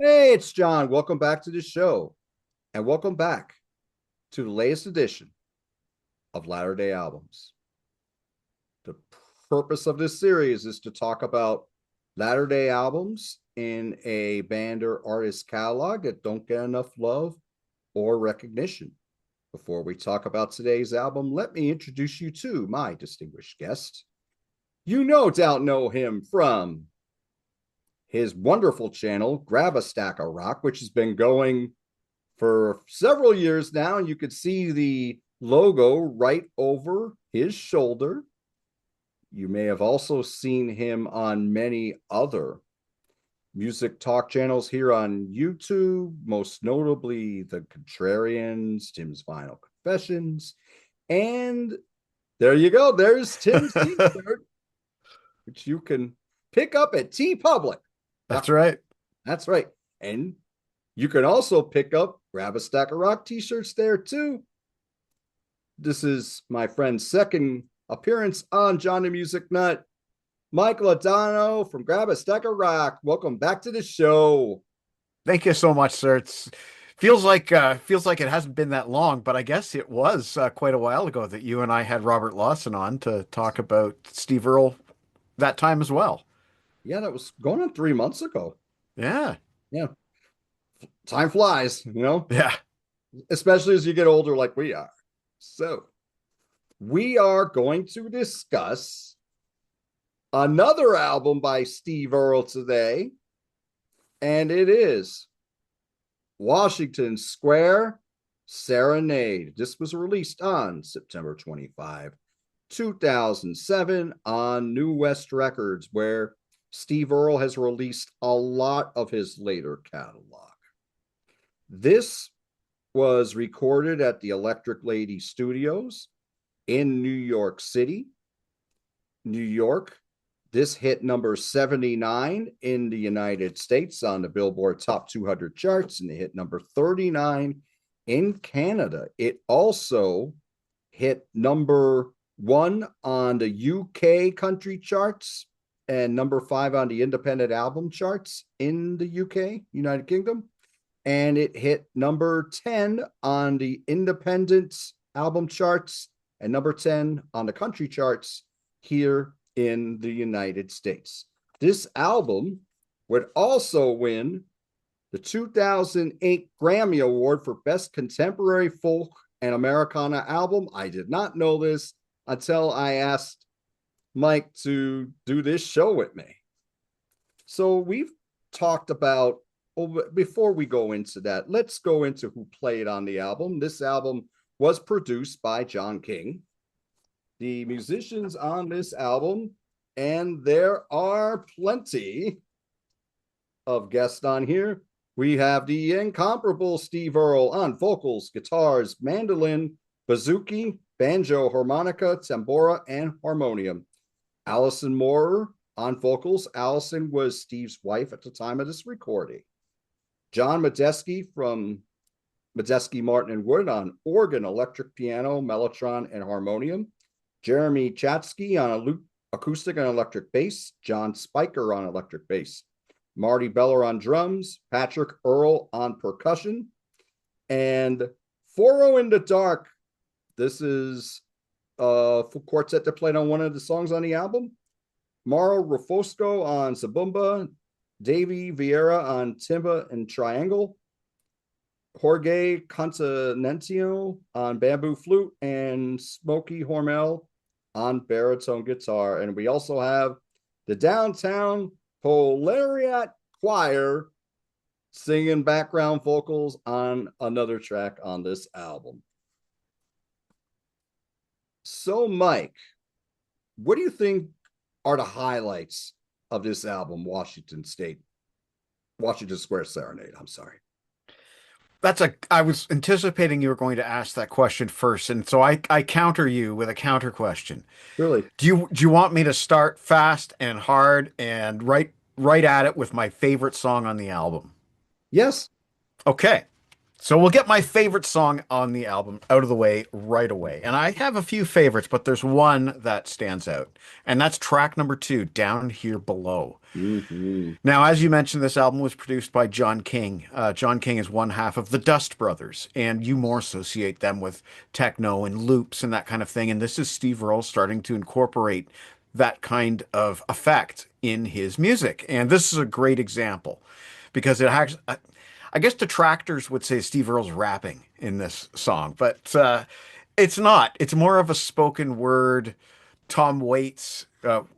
Hey, it's John. Welcome back to the show, and welcome back to the latest edition of Latter Day Albums. The purpose of this series is to talk about Latter Day albums in a band or artist catalog that don't get enough love or recognition. Before we talk about today's album, let me introduce you to my distinguished guest. You no doubt know him from his wonderful channel, Grab a Stack of Rock, which has been going for several years now. And you could see the logo right over his shoulder. You may have also seen him on many other music talk channels here on YouTube, most notably The Contrarians, Tim's Vinyl Confessions. And there you go. There's Tim's t-shirt, which you can pick up at T Public. That's right. That's right. And you can also pick up Grab a Stack of Rock t-shirts there too. This is my friend's second appearance on John the MusicNut. Mike Ladano from Grab a Stack of Rock. Welcome back to the show. Thank you so much, sir. It feels like it hasn't been that long, but I guess it was quite a while ago that you and I had Robert Lawson on to talk about Steve Earle that time as well. Yeah, that was going on 3 months ago. Yeah. Yeah. Time flies, Yeah. especially as you get older like we are. So we are going to discuss another album by Steve Earle today, and it is Washington Square Serenade. This was released on September 25, 2007 on New West Records, where Steve Earle has released a lot of his later catalog. This was recorded at the Electric Lady Studios in New York City, New York. This hit number 79 in the United States on the Billboard Top 200 charts, and it hit number 39 in Canada. It also hit number 1 on the UK country charts and number 5 on the independent album charts in the UK, United Kingdom. And it hit number 10 on the independent album charts and number 10 on the country charts here in the United States. This album would also win the 2008 Grammy Award for Best Contemporary Folk and Americana Album. I did not know this until I asked Mike to do this show with me. So we've talked about, before we go into that, let's go into who played on the album. This album was produced by John King. The musicians on this album, and there are plenty of guests on here. We have the incomparable Steve Earle on vocals, guitars, mandolin, bouzouki, banjo, harmonica, tambora, and harmonium. Allison Moorer on vocals. Allison was Steve's wife at the time of this recording. John Medeski from Medeski, Martin and Wood on organ, electric piano, mellotron, and harmonium. Jeremy Chatsky on acoustic and electric bass. John Spiker on electric bass. Marty Beller on drums. Patrick Earle on percussion. And Foro in the Dark. This is a quartet that played on one of the songs on the album. Mauro Rufosco on zabumba. Davey Vieira on timba and triangle. Jorge Continentino on bamboo flute, and Smokey Hormel on baritone guitar. And we also have the Downtown Polariat Choir singing background vocals on another track on this album. So, Mike, what do you think are the highlights of this album, Washington Square Serenade? I'm sorry. I was anticipating you were going to ask that question first, and so I counter you with a counter question. Really? Do you want me to start fast and hard and right at it with my favorite song on the album? Yes. Okay. So we'll get my favorite song on the album out of the way right away. And I have a few favorites, but there's one that stands out. And that's track number 2, Down Here Below. Mhm. Now, as you mentioned, this album was produced by John King. John King is one half of the Dust Brothers, and you more associate them with techno and loops and that kind of thing. And this is Steve Earle starting to incorporate that kind of effect in his music. And this is a great example because it actually, I guess detractors would say Steve Earle's rapping in this song, but it's not. It's more of a spoken word Tom Waits.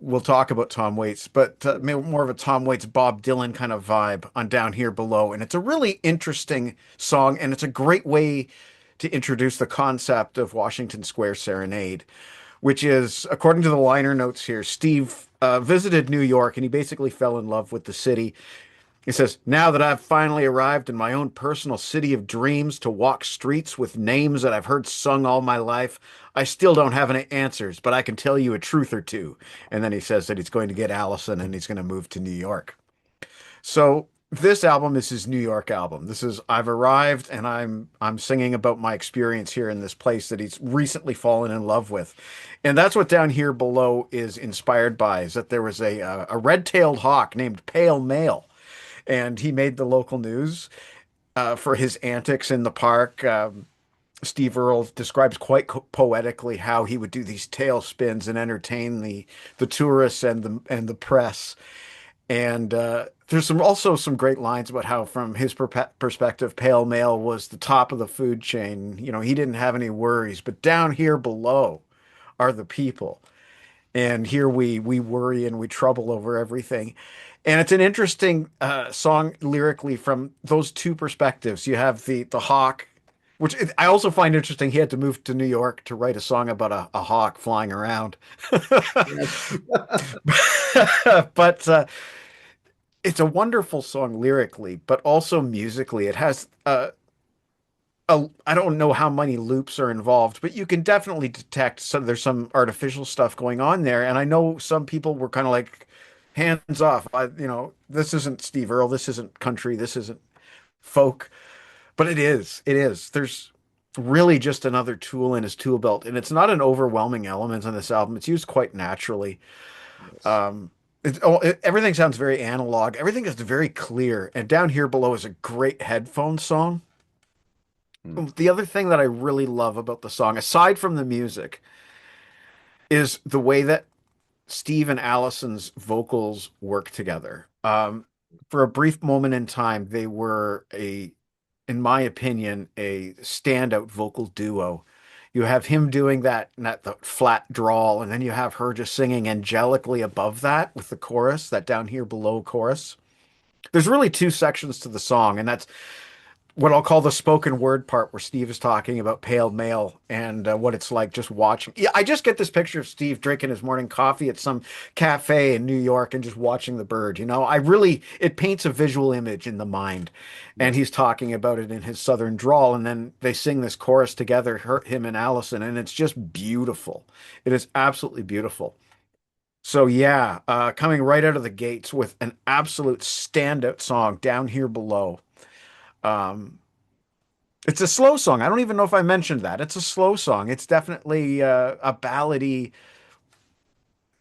We'll talk about Tom Waits, but more of a Tom Waits, Bob Dylan kind of vibe on Down Here Below. And it's a really interesting song, and it's a great way to introduce the concept of Washington Square Serenade, which is, according to the liner notes here, Steve visited New York and he basically fell in love with the city. He says, now that I've finally arrived in my own personal city of dreams to walk streets with names that I've heard sung all my life, I still don't have any answers, but I can tell you a truth or two. And then he says that he's going to get Allison and he's going to move to New York. So this album is his New York album. This is I've arrived and I'm singing about my experience here in this place that he's recently fallen in love with. And that's what Down Here Below is inspired by, is that there was a red-tailed hawk named Pale Male, and he made the local news for his antics in the park. Steve Earle describes quite poetically how he would do these tail spins and entertain the tourists and the press. And there's also some great lines about how, from his perspective, Pale Male was the top of the food chain. You know, he didn't have any worries, but down here below are the people. And here we worry and we trouble over everything. And it's an interesting song lyrically from those two perspectives. You have the hawk, which I also find interesting. He had to move to New York to write a song about a hawk flying around. Yes. But it's a wonderful song lyrically, but also musically. It has I don't know how many loops are involved, but you can definitely detect there's some artificial stuff going on there. And I know some people were kind of like hands off. This isn't Steve Earle, this isn't country, this isn't folk, but it is. It is. There's really just another tool in his tool belt, and it's not an overwhelming element on this album. It's used quite naturally. Yes. Um, everything sounds very analog. Everything is very clear. And Down Here Below is a great headphone song. Mm. The other thing that I really love about the song, aside from the music, is the way that Steve and Allison's vocals work together. For a brief moment in time, they were in my opinion, a standout vocal duo. You have him doing the flat drawl, and then you have her just singing angelically above that with the chorus, that Down Here Below chorus. There's really two sections to the song, and that's what I'll call the spoken word part, where Steve is talking about Pale Male and what it's like just watching. Yeah, I just get this picture of Steve drinking his morning coffee at some cafe in New York and just watching the bird. It paints a visual image in the mind. And Yes. he's talking about it in his southern drawl. And then they sing this chorus together, him and Allison, and it's just beautiful. It is absolutely beautiful. So yeah, coming right out of the gates with an absolute standout song, Down Here Below. Um, it's a slow song. I don't even know if I mentioned that. It's a slow song. It's definitely a ballady,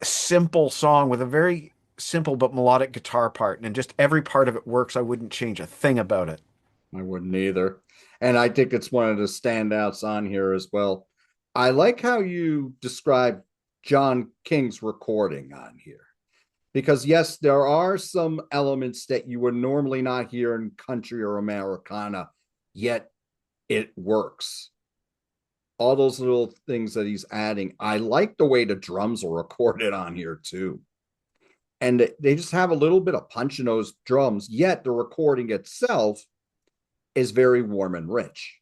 simple song with a very simple but melodic guitar part, and just every part of it works. I wouldn't change a thing about it. I wouldn't either. And I think it's one of the standouts on here as well. I like how you describe John King's recording on here. Because yes, there are some elements that you would normally not hear in country or Americana, yet it works. All those little things that he's adding. I like the way the drums are recorded on here too. And they just have a little bit of punch in those drums, yet the recording itself is very warm and rich.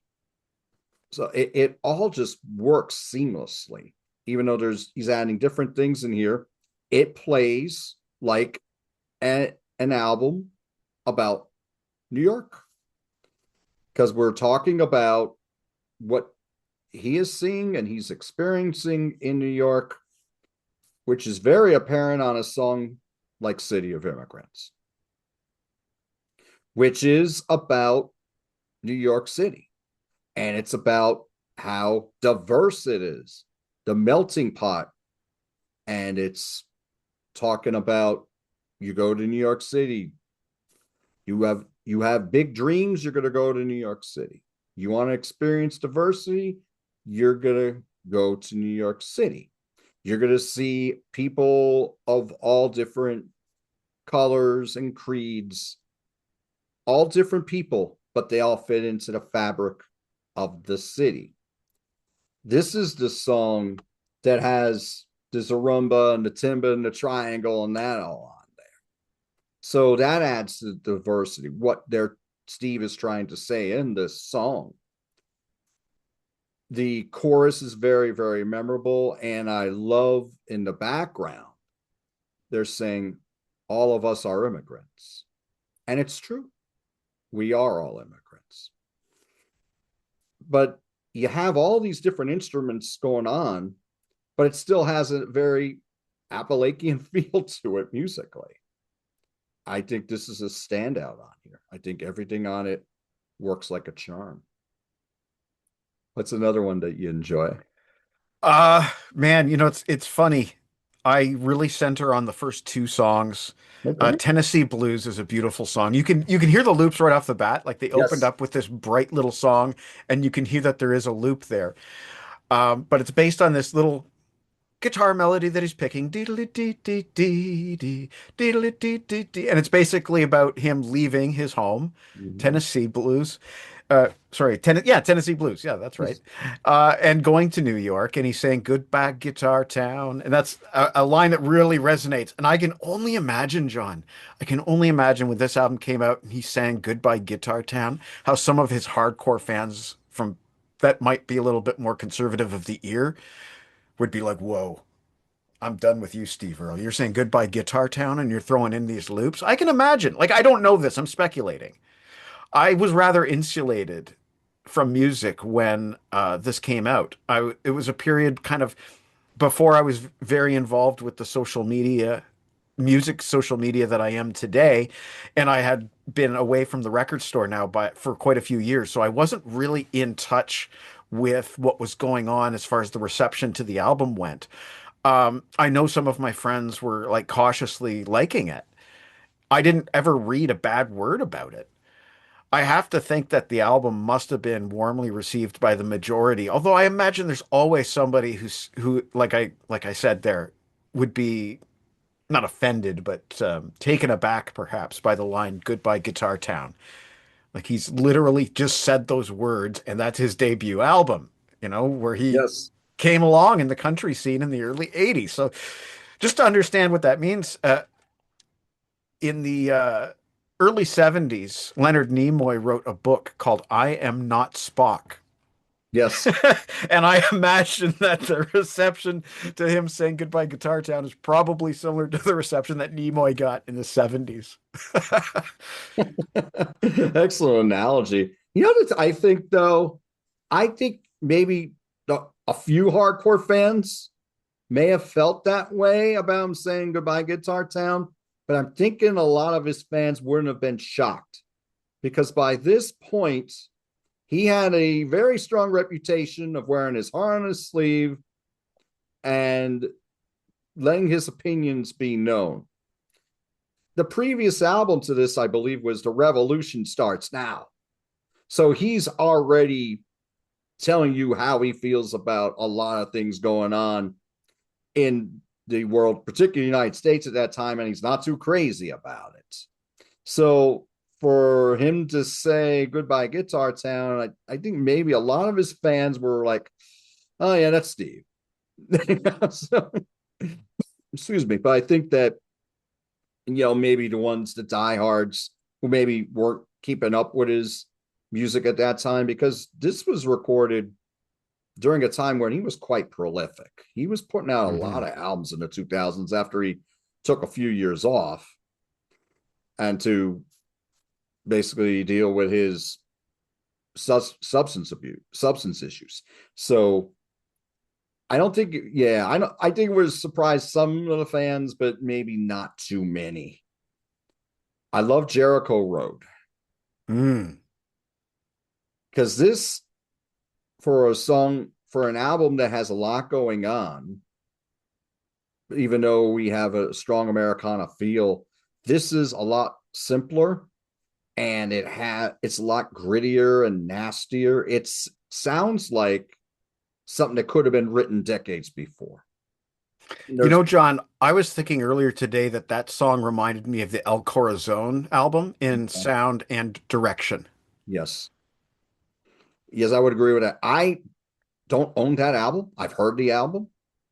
So it all just works seamlessly. Even though he's adding different things in here, it plays like an album about New York, because we're talking about what he is seeing and he's experiencing in New York, which is very apparent on a song like City of Immigrants, which is about New York City. And it's about how diverse it is, the melting pot. And it's talking about you go to New York City, you have big dreams, you're going to go to New York City. You want to experience diversity, you're going to go to New York City. You're going to see people of all different colors and creeds, all different people, but they all fit into the fabric of the city. This is the song that has the zarumba and the timba and the triangle and that all on there. So that adds to the diversity, what their Steve is trying to say in this song. The chorus is very, very memorable. And I love in the background, they're saying, all of us are immigrants. And it's true. We are all immigrants. But you have all these different instruments going on, but it still has a very Appalachian feel to it musically. I think this is a standout on here. I think everything on it works like a charm. What's another one that you enjoy? Man, it's funny. I really center on the first two songs. Okay. Tennessee Blues is a beautiful song. You can hear the loops right off the bat. Like they opened Yes. up with this bright little song, and you can hear that there is a loop there. But it's based on this little guitar melody that he's picking, and it's basically about him leaving his home, Mhm. Tennessee Blues. Tennessee Blues. Yeah, that's right. Yes. And going to New York, and he's saying "Goodbye, Guitar Town," and that's a line that really resonates. And I can only imagine, John. I can only imagine when this album came out and he sang "Goodbye, Guitar Town," how some of his hardcore fans from that might be a little bit more conservative of the ear would be like, whoa, I'm done with you, Steve Earle. You're saying goodbye Guitar Town and you're throwing in these loops. I can imagine. Like, I don't know this. I'm speculating. I was rather insulated from music when this came out. It was a period kind of before I was very involved with the social media, music social media that I am today, and I had been away from the record store now for quite a few years, so I wasn't really in touch with what was going on as far as the reception to the album went. I know some of my friends were like cautiously liking it. I didn't ever read a bad word about it. I have to think that the album must have been warmly received by the majority. Although I imagine there's always somebody who like I said there would be not offended but taken aback perhaps by the line "Goodbye Guitar Town." Like he's literally just said those words and that's his debut album, where he Yes. came along in the country scene in the early 80s. So just to understand what that means, in the early 70s, Leonard Nimoy wrote a book called I Am Not Spock. Yes. And I imagine that the reception to him saying "Goodbye Guitar Town" is probably similar to the reception that Nimoy got in the 70s. Excellent analogy. You know what I think though? I think maybe a few hardcore fans may have felt that way about him saying goodbye, Guitar Town, but I'm thinking a lot of his fans wouldn't have been shocked because by this point, he had a very strong reputation of wearing his heart on his sleeve and letting his opinions be known. The previous album to this, I believe, was The Revolution Starts Now. So he's already telling you how he feels about a lot of things going on in the world, particularly the United States at that time, and he's not too crazy about it. So for him to say goodbye Guitar Town, I think maybe a lot of his fans were like, oh yeah, that's Steve. So, excuse me, but I think that maybe the ones, the diehards who maybe weren't keeping up with his music at that time, because this was recorded during a time when he was quite prolific. He was putting out a lot Mhm. of albums in the 2000s after he took a few years off and to basically deal with his substance abuse, substance issues. So I don't think, yeah, I think it was surprised some of the fans, but maybe not too many. I love Jericho Road. Mm. because this, for a song, for an album that has a lot going on, even though we have a strong Americana feel, this is a lot simpler, and it's a lot grittier and nastier. It sounds like something that could have been written decades before. You There's know, John, I was thinking earlier today that that song reminded me of the El Corazon album in sound and direction. yes, yes, I would agree with that. I don't own that album. I've heard the album,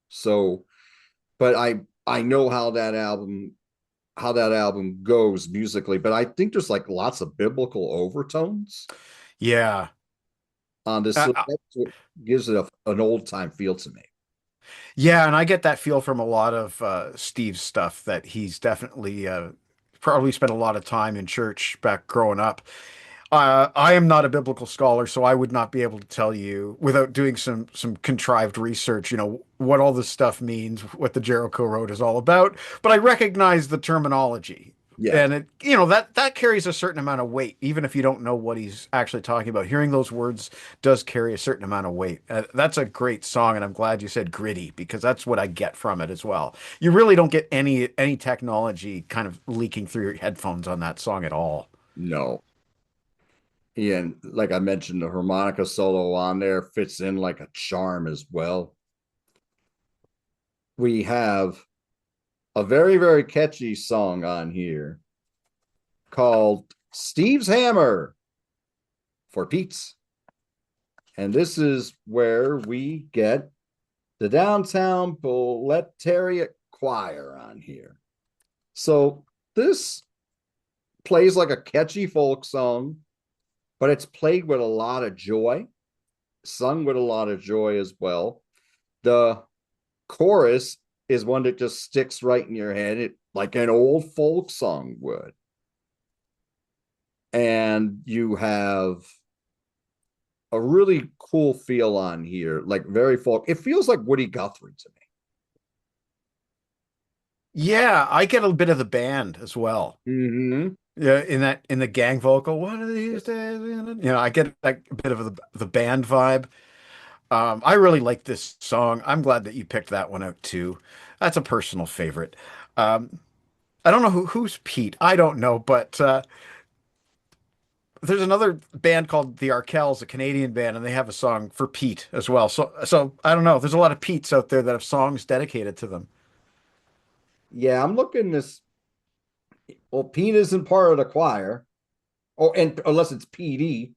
so but I know how that album goes musically. But I think there's like lots of biblical overtones Yeah. on this. Uh, So uh, that's what gives it an old time feel to me. yeah, and I get that feel from a lot of Steve's stuff that he's definitely probably spent a lot of time in church back growing up. I am not a biblical scholar, so I would not be able to tell you without doing some contrived research, what all this stuff means, what the Jericho Road is all about. But I recognize the terminology, Yeah, and that carries a certain amount of weight, even if you don't know what he's actually talking about. Hearing those words does carry a certain amount of weight. That's a great song, and I'm glad you said gritty because that's what I get from it as well. You really don't get any technology kind of leaking through your headphones on that song at all. no. And like I mentioned, the harmonica solo on there fits in like a charm as well. We have a very, very catchy song on here called Steve's Hammer for Pete's. And this is where we get the Downtown Proletariat Choir on here. So this plays like a catchy folk song, but it's played with a lot of joy, sung with a lot of joy as well. The chorus is one that just sticks right in your head, like an old folk song would. And you have a really cool feel on here, like very folk. It feels like Woody Guthrie to Yeah, I get a bit of the band as well. me. Mm-hmm. Yeah, in the gang vocal, one of these days, I get like a bit of the band vibe. I really like this song. I'm glad that you picked that one out too. That's a personal favorite. Um, I don't know who's Pete. I don't know, but there's another band called the Arkells, a Canadian band, and they have a song for Pete as well. So I don't know. There's a lot of Pete's out there that have songs dedicated to them. Yeah, I'm looking this. Well, Pete isn't part of the choir. Oh, and unless it's PD,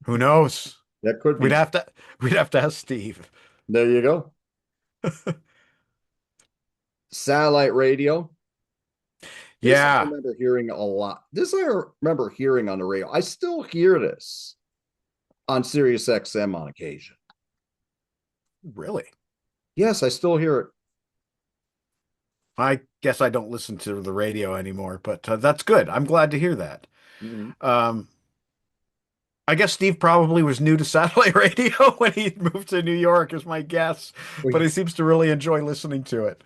Who knows? that could We'd be. have to we'd have to ask Steve. There you go. Satellite radio. This I Yeah, remember hearing a lot. This I remember hearing on the radio. I still hear this on Sirius XM on occasion. really. Yes, I still hear it. I guess I don't listen to the radio anymore, but that's good. I'm glad to hear that. Mhm. Um, I guess Steve probably was new to satellite radio when he moved to New York, is my guess, but he seems to really enjoy listening to it.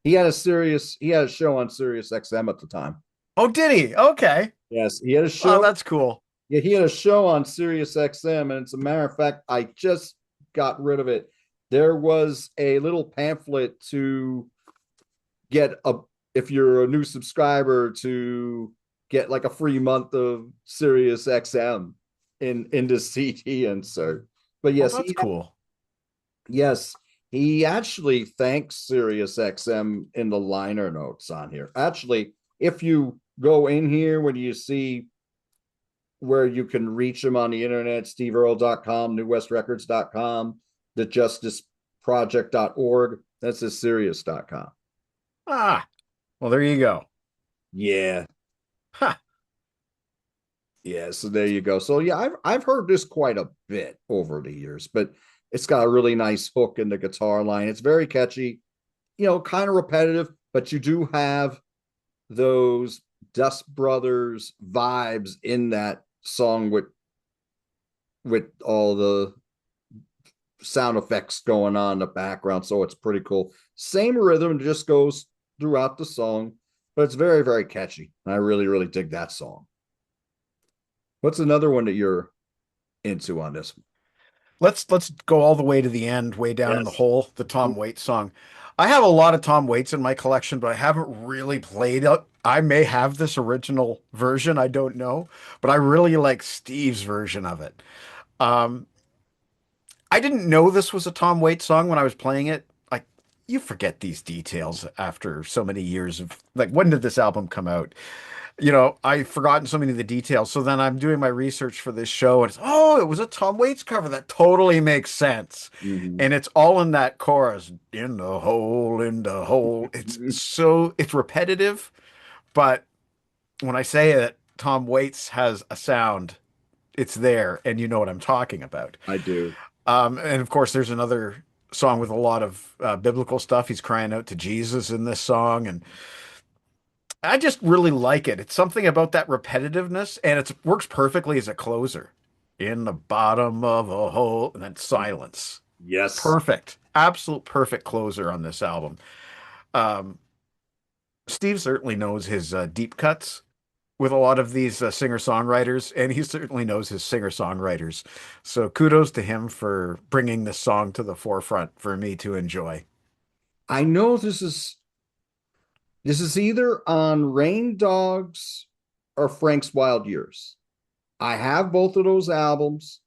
He had a show on Sirius XM at the time. Oh, did he? Okay. Yes, he had a Oh, show. that's cool. Yeah, he had a show on Sirius XM, and as a matter of fact, I just got rid of it. There was a little pamphlet to get a if you're a new subscriber to get like a free month of Sirius XM in the CD insert. But Oh, that's cool. yes, he actually thanks Sirius XM in the liner notes on here. Actually, if you go in here when you see where you can reach him on the internet, steveearle.com, newwestrecords.com, thejusticeproject.org, that's his Sirius.com. Ah, well, there you go. Yeah. Ha. Yeah, so there you go. So yeah, I've heard this quite a bit over the years, but it's got a really nice hook in the guitar line. It's very catchy, kind of repetitive, but you do have those Dust Brothers vibes in that song with all the sound effects going on in the background. So it's pretty cool. Same rhythm, just goes throughout the song, but it's very, very catchy. I really, really dig that song. What's another one that you're into on this one. Let's go all the way to the end, way down in the Yes. hole, the Tom Waits song. I have a lot of Tom Waits in my collection, but I haven't really played it. I may have this original version, I don't know, but I really like Steve's version of it. Um, I didn't know this was a Tom Waits song when I was playing it. Like, you forget these details after so many years of, like, when did this album come out? I've forgotten so many of the details. So then I'm doing my research for this show, and it was a Tom Waits cover. That totally makes sense. Mhm. And it's all in that chorus, in the hole, in the hole. It's repetitive, but when I say that Tom Waits has a sound, it's there, and you know what I'm talking about. I do. And of course, there's another song with a lot of biblical stuff. He's crying out to Jesus in this song, and I just really like it. It's something about that repetitiveness, and it works perfectly as a closer. In the bottom of a hole, and then silence. Yes. Perfect. Absolute perfect closer on this album. Um, Steve certainly knows his deep cuts with a lot of these singer-songwriters, and he certainly knows his singer-songwriters. So kudos to him for bringing this song to the forefront for me to enjoy. I know this is either on Rain Dogs or Frank's Wild Years. I have both of those albums.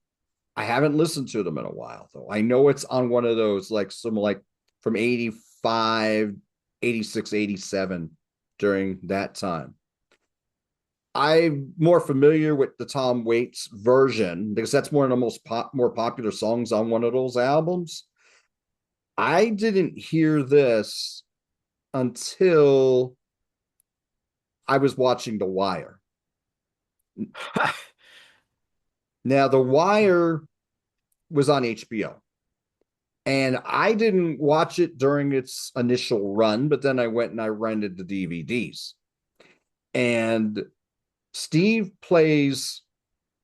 I haven't listened to them in a while though. I know it's on one of those like some like from 85, 86, 87 during that time. I'm more familiar with the Tom Waits version because that's one of the more popular songs on one of those albums. I didn't hear this until I was watching The Wire. Now, The Wire was on HBO, and I didn't watch it during its initial run, but then I went and I rented the DVDs. And Steve plays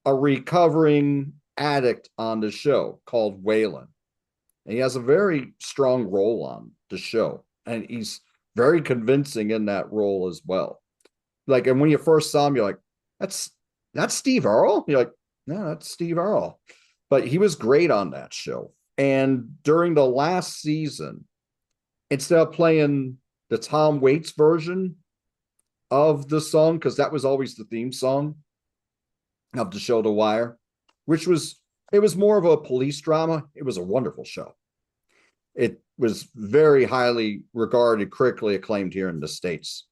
a recovering addict on the show called Waylon. And he has a very strong role on the show, and he's very convincing in that role as well. Like, and when you first saw him, you're like, that's Steve Earle. You're like, no, that's Steve Earle. But he was great on that show. And during the last season, instead of playing the Tom Waits version of the song, because that was always the theme song of the show The Wire, which was it was more of a police drama. It was a wonderful show. It was very highly regarded, critically acclaimed here in the States.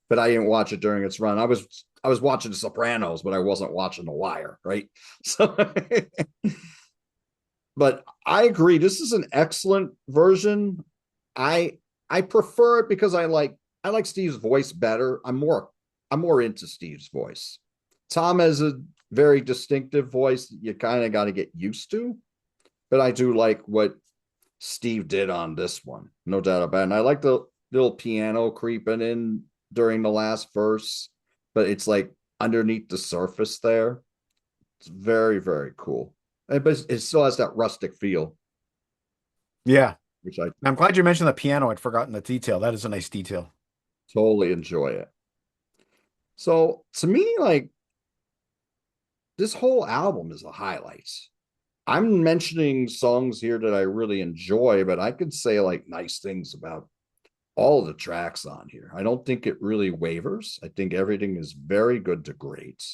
But I didn't watch it during its run. I was watching The Sopranos, but I wasn't watching The Wire, right? So but I agree. This is an excellent version. I I prefer it because I like Steve's voice better. I'm more into Steve's voice. Tom has a very distinctive voice you kind of got to get used to, but I do like what Steve did on this one, no doubt about it. And I like the little piano creeping in during the last verse, but it's like underneath the surface there. It's very, very cool. But it still has that rustic feel, Yeah. which I I'm glad you mentioned the piano. I'd forgotten the detail. That is a nice detail. totally enjoy it. So to me, like this whole album is a highlight. I'm mentioning songs here that I really enjoy, but I could say like nice things about all the tracks on here. I don't think it really wavers. I think everything is very good to great.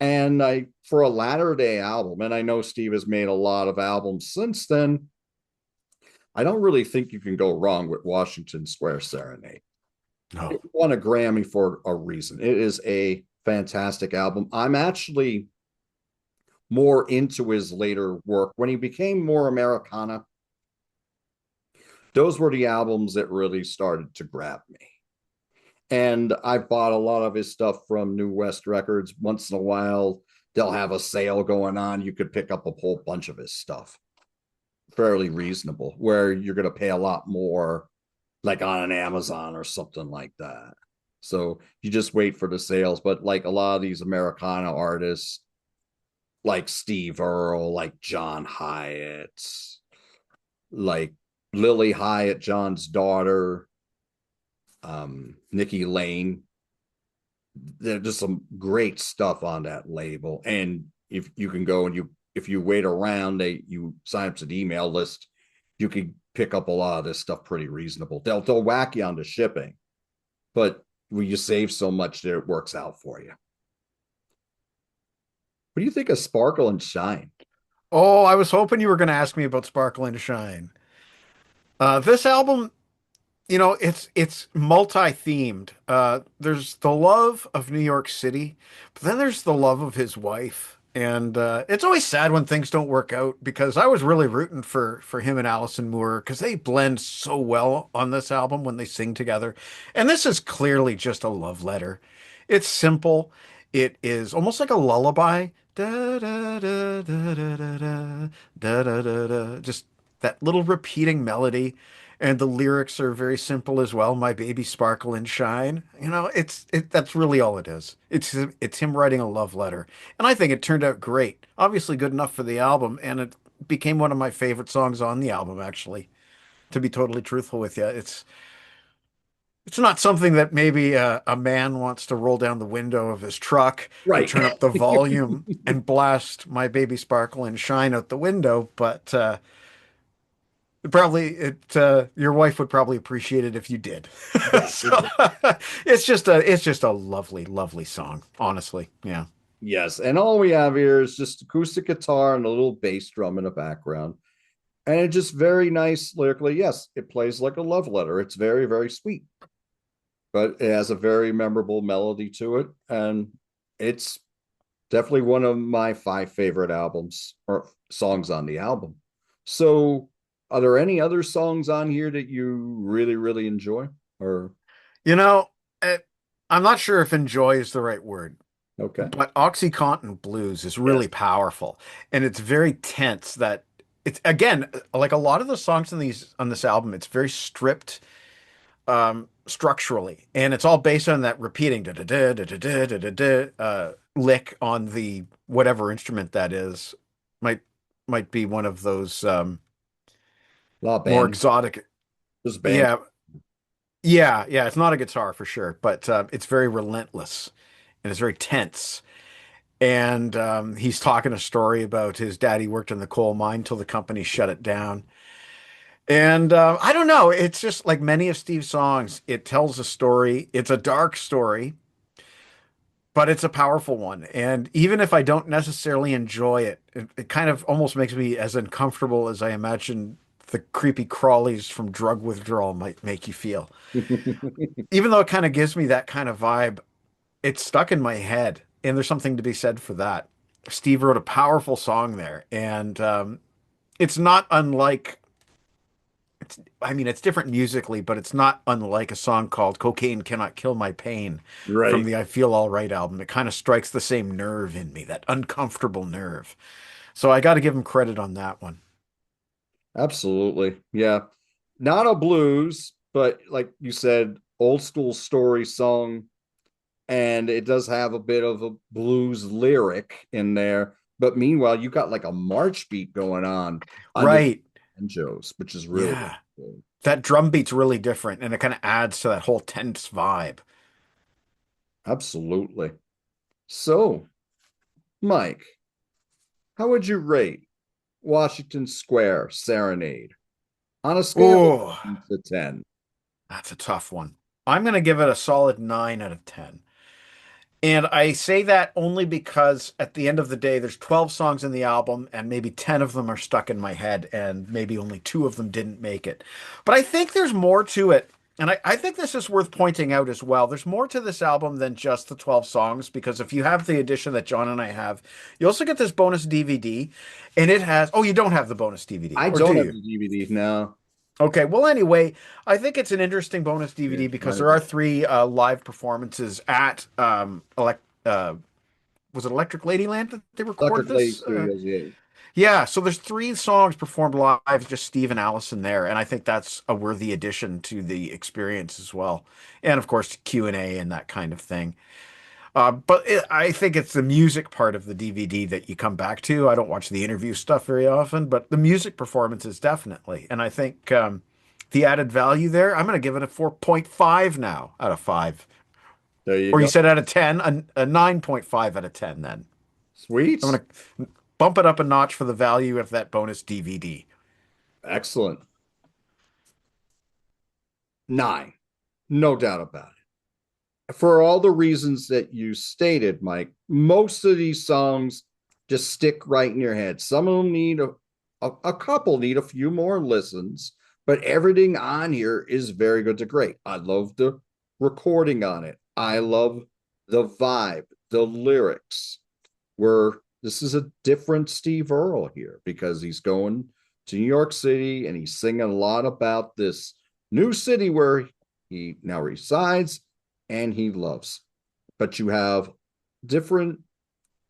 And I, for a latter day album, and I know Steve has made a lot of albums since then, I don't really think you can go wrong with Washington Square Serenade. It No. won a Grammy for a reason. It is a fantastic album. I'm actually more into his later work. When he became more Americana, those were the albums that really started to grab me. And I bought a lot of his stuff from New West Records. Once in a while, they'll have a sale going on. You could pick up a whole bunch of his stuff, fairly reasonable, where you're going to pay a lot more, like on an Amazon or something like that. So you just wait for the sales. But like a lot of these Americana artists, like Steve Earle, like John Hyatt, like Lily Hyatt, John's daughter, Nikki Lane. There's just some great stuff on that label. And if you can go and if you wait around, you sign up to the email list, you can pick up a lot of this stuff pretty reasonable. They'll whack you on the shipping, but when you save so much that it works out for you. What do you think of Sparkle and Shine? Oh, I was hoping you were going to ask me about Sparkle and Shine. This album, it's multi-themed. There's the love of New York City, but then there's the love of his wife. And it's always sad when things don't work out because I was really rooting for him and Alison Moore because they blend so well on this album when they sing together. And this is clearly just a love letter. It's simple. It is almost like a lullaby. Da, da, da, da, da, da, da, da, da, da, da. Just that little repeating melody. And the lyrics are very simple as well. My baby sparkle and shine. That's really all it is. It's him writing a love letter. And I think it turned out great. Obviously good enough for the album, and it became one of my favorite songs on the album, actually, to be totally truthful with you. It's not something that maybe a man wants to roll down the window of his truck and Right. turn up the volume and blast My Baby Sparkle and Shine out the window, but probably your wife would probably appreciate it if you did. Yeah. So it's just a lovely, lovely song, honestly. Yeah. Yes. And all we have here is just acoustic guitar and a little bass drum in the background. And it's just very nice lyrically. Yes, it plays like a love letter. It's very, very sweet, but it has a very memorable melody to it. And it's definitely one of my 5 favorite albums or songs on the album. So, are there any other songs on here that you really, really enjoy? Or, You know, eh, I'm not sure if enjoy is the right word, okay. but OxyContin Blues is Yes. really powerful and it's very tense that it's again like a lot of the songs on this album, it's very stripped structurally, and it's all based on that repeating da da da da da da da da lick on the whatever instrument that is. Might might be one of those A lot of more band. exotic. Just band. Yeah, yeah. It's not a guitar for sure, but it's very relentless and it's very tense. And he's talking a story about his daddy worked in the coal mine till the company shut it down. And I don't know. It's just like many of Steve's songs, it tells a story. It's a dark story, but it's a powerful one. And even if I don't necessarily enjoy it, it kind of almost makes me as uncomfortable as I imagine the creepy crawlies from drug withdrawal might make you feel. Even though it kind of gives me that kind of vibe, it's stuck in my head. And there's something to be said for that. Steve wrote a powerful song there. And it's not unlike I mean, it's different musically, but it's not unlike a song called Cocaine Cannot Kill My Pain from Right. the I Feel All Right album. It kind of strikes the same nerve in me, that uncomfortable nerve. So I got to give him credit on that one. Absolutely. Yeah. Not a blues, but like you said, old school story song. And it does have a bit of a blues lyric in there. But meanwhile, you got like a march beat going on the Right. banjos, which is really Yeah. cool. That drum beat's really different and it kind of adds to that whole tense vibe. Absolutely. So, Mike, how would you rate Washington Square Serenade on a scale of Oh, 1 to 10? that's a tough one. I'm going to give it a solid 9 out of 10. And I say that only because at the end of the day, there's 12 songs in the album, and maybe 10 of them are stuck in my head, and maybe only 2 of them didn't make it. But I think there's more to it. And I think this is worth pointing out as well. There's more to this album than just the 12 songs, because if you have the edition that John and I have, you also get this bonus DVD, and it has, oh, you don't have the bonus DVD, I or do don't have you? the DVD now. Okay, well, anyway, I think it's an interesting bonus Yeah, DVD because might there have are 3 live performances at was it Electric Ladyland that they recorded Electric Lady this? Studios, yeah. Yeah, so there's 3 songs performed live, just Steve and Allison there, and I think that's a worthy addition to the experience as well, and of course Q&A and that kind of thing. I think it's the music part of the DVD that you come back to. I don't watch the interview stuff very often, but the music performances definitely, and I think the added value there, I'm going to give it a 4.5 now out of 5. There you Or you go. said out of 10, a 9.5 out of 10 then. Sweet. I'm going to bump it up a notch for the value of that bonus DVD. Excellent. 9. No doubt about it. For all the reasons that you stated, Mike, most of these songs just stick right in your head. Some of them need a couple need a few more listens, but everything on here is very good to great. I love the recording on it. I love the vibe, the lyrics. Where this is a different Steve Earle here because he's going to New York City and he's singing a lot about this new city where he now resides and he loves. But you have different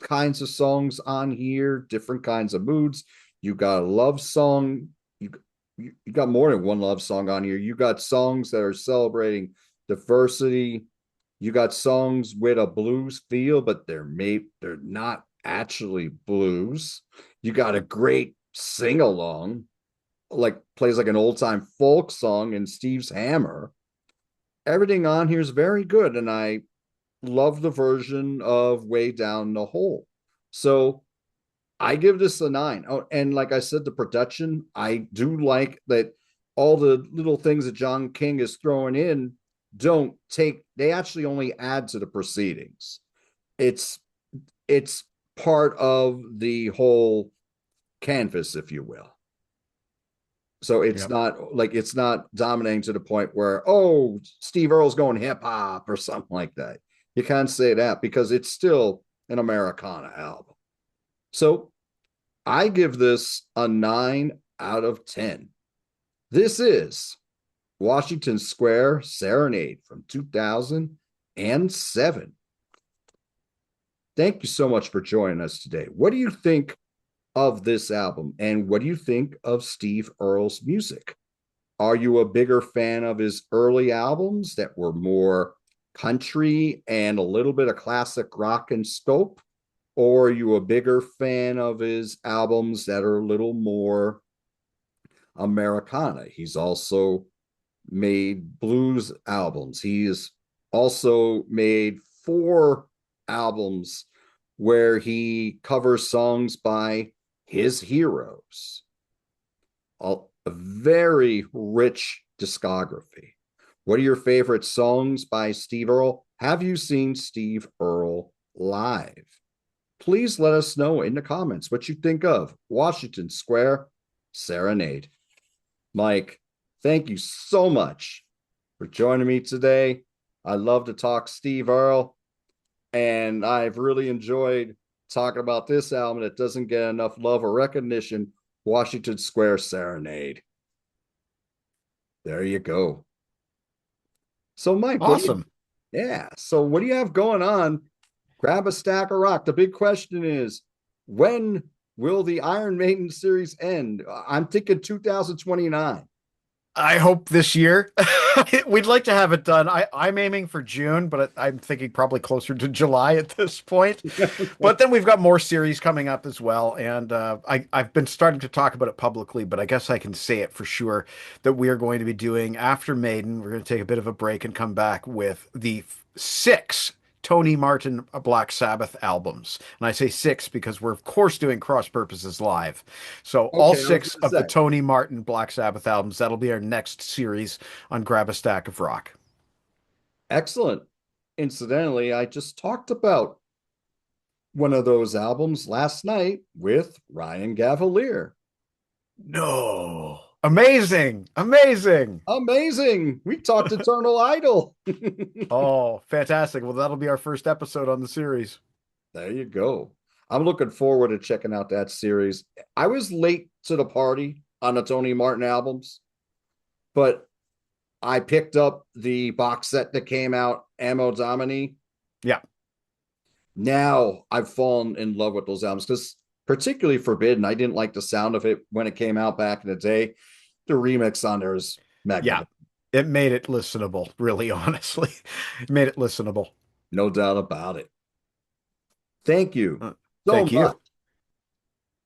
kinds of songs on here, different kinds of moods. You got a love song. You got more than one love song on here. You got songs that are celebrating diversity. You got songs with a blues feel, but they're not actually blues. You got a great sing along, like plays like an old time folk song in Steve's Hammer. Everything on here is very good, and I love the version of Way Down the Hole. So I give this a 9. Oh, and like I said, the production, I do like that all the little things that John King is throwing in don't take, they actually only add to the proceedings. It's part of the whole canvas, if you will. So Yep. it's not dominating to the point where, oh, Steve Earle's going hip hop or something like that. You can't say that because it's still an Americana album. So I give this a 9 out of 10. This is Washington Square Serenade from 2007. Thank you so much for joining us today. What do you think of this album? And what do you think of Steve Earle's music? Are you a bigger fan of his early albums that were more country and a little bit of classic rock and scope? Or are you a bigger fan of his albums that are a little more Americana? He's also made blues albums. He's also made 4 albums where he covers songs by his heroes. A very rich discography. What are your favorite songs by Steve Earle? Have you seen Steve Earle live? Please let us know in the comments what you think of Washington Square Serenade. Mike, thank you so much for joining me today. I love to talk Steve Earle, and I've really enjoyed talking about this album that doesn't get enough love or recognition, Washington Square Serenade. There you go. So, Mike, Awesome. what do you have going on? Grab a stack of rock. The big question is, when will the Iron Maiden series end? I'm thinking 2029. I hope this year. We'd like to have it done. I'm aiming for June, but I'm thinking probably closer to July at this point. But then we've got more series coming up as well. And I've been starting to talk about it publicly, but I guess I can say it for sure that we are going to be doing after Maiden. We're going to take a bit of a break and come back with the 6 Tony Martin Black Sabbath albums. And I say 6 because we're, of course, doing Cross Purposes live. So all Okay, I was 6 going to of the say. Tony Martin Black Sabbath albums, that'll be our next series on Grab a Stack of Rock. Excellent. Incidentally, I just talked about one of those albums last night with Ryan Gavalier. No. Amazing. Amazing. Amazing. We talked Eternal Idol. Oh, fantastic. Well, that'll be our first episode on the series. There you go. I'm looking forward to checking out that series. I was late to the party on the Tony Martin albums, but I picked up the box set that came out, Ammo Domini. Yeah. Now I've fallen in love with those albums because, particularly Forbidden, I didn't like the sound of it when it came out back in the day. The remix on there is Yeah. magnificent. It made it listenable, really, honestly. It made it listenable. No doubt about it. Thank you so Thank much you.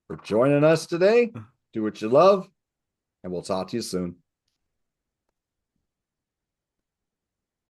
for joining us today. Do what you love, and we'll talk to you soon.